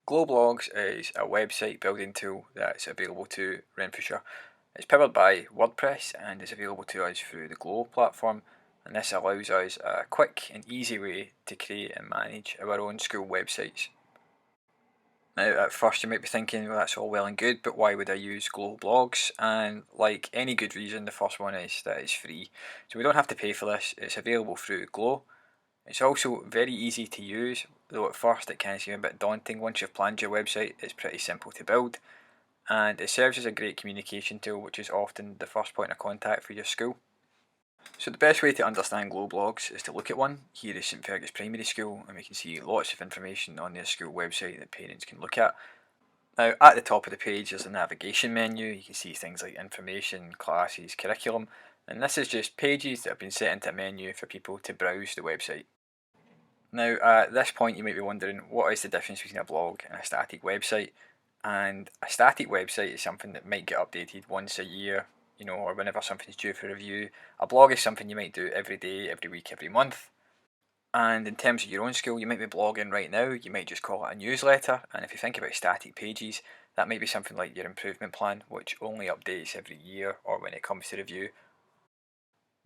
Glowblogs is a website building tool that's available to Renfrewshire. It's powered by WordPress and is available to us through the Glow platform, and this allows us a quick and easy way to create and manage our own school websites. Now, at first you might be thinking, well, that's all well and good, but why would I use Glowblogs? And like any good reason, the first one is that it's free. So we don't have to pay for this, it's available through Glow. It's also very easy to use, though at first it can seem a bit daunting. Once you've planned your website, it's pretty simple to build, and it serves as a great communication tool, which is often the first point of contact for your school. So the best way to understand Glowblogs is to look at one. Here is St Fergus Primary School, and we can see lots of information on their school website that parents can look at. Now, at the top of the page there's a navigation menu. You can see things like information, classes, curriculum, and this is just pages that have been set into a menu for people to browse the website. Now, at this point you might be wondering, what is the difference between a blog and a static website? And a static website is something that might get updated once a year, or whenever something's due for review. A blog is something you might do every day, every week, every month. And in terms of your own school, you might be blogging right now, you might just call it a newsletter. And if you think about static pages, that might be something like your improvement plan, which only updates every year or when it comes to review.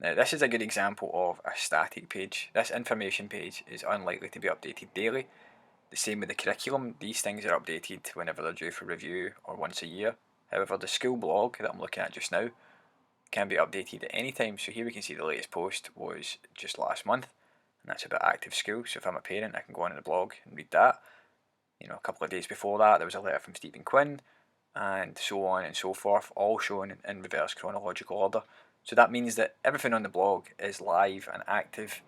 Now, this is a good example of a static page. This information page is unlikely to be updated daily. The same with the curriculum. These things are updated whenever they're due for review or once a year. However, the school blog that I'm looking at just now can be updated at any time. So here we can see the latest post was just last month, and that's about active school. So if I'm a parent, I can go onto the blog and read that. A couple of days before that, there was a letter from Stephen Quinn, and so on and so forth, all shown in reverse chronological order. So that means that everything on the blog is live and active,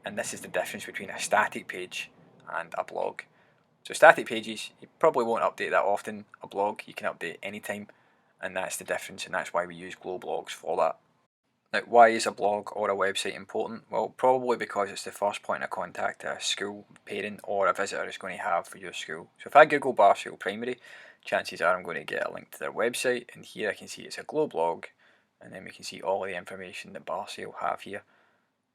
and this is the difference between a static page and a blog. So static pages, you probably won't update that often. A blog, you can update anytime, and that's the difference, and that's why we use Glowblogs for that. Now, why is a blog or a website important? Well, probably because it's the first point of contact a school, parent or a visitor is going to have for your school. So if I Google Barsfield Primary, chances are I'm going to get a link to their website, and here I can see it's a Glowblog, and then we can see all of the information that Barsfield have here.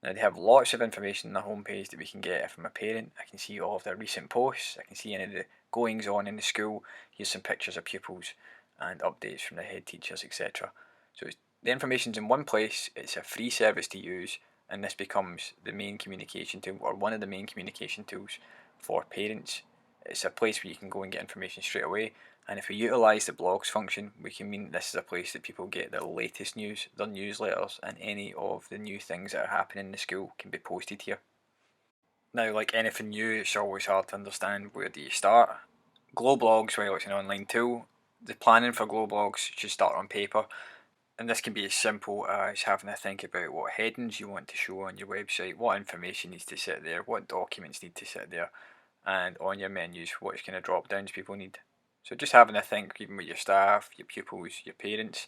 Now, they have lots of information on the homepage that we can get. If I'm a parent, I can see all of their recent posts, I can see any of the goings on in the school. Here's some pictures of pupils and updates from the head teachers, etc. So the information's in one place, it's a free service to use, and this becomes the main communication tool, or one of the main communication tools for parents. It's a place where you can go and get information straight away, and if we utilise the blogs function, we can mean this is a place that people get their latest news, their newsletters, and any of the new things that are happening in the school can be posted here. Now, like anything new, it's always hard to understand where do you start. Glowblogs, while it's an online tool, the planning for Glowblogs should start on paper, and this can be as simple as having to think about what headings you want to show on your website, what information needs to sit there, what documents need to sit there, and on your menus, what kind of drop downs people need. So just having to think, even with your staff, your pupils, your parents,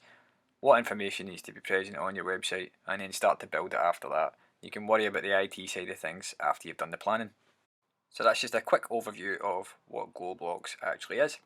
what information needs to be present on your website, and then start to build it after that. You can worry about the IT side of things after you've done the planning. So that's just a quick overview of what Glowblogs actually is.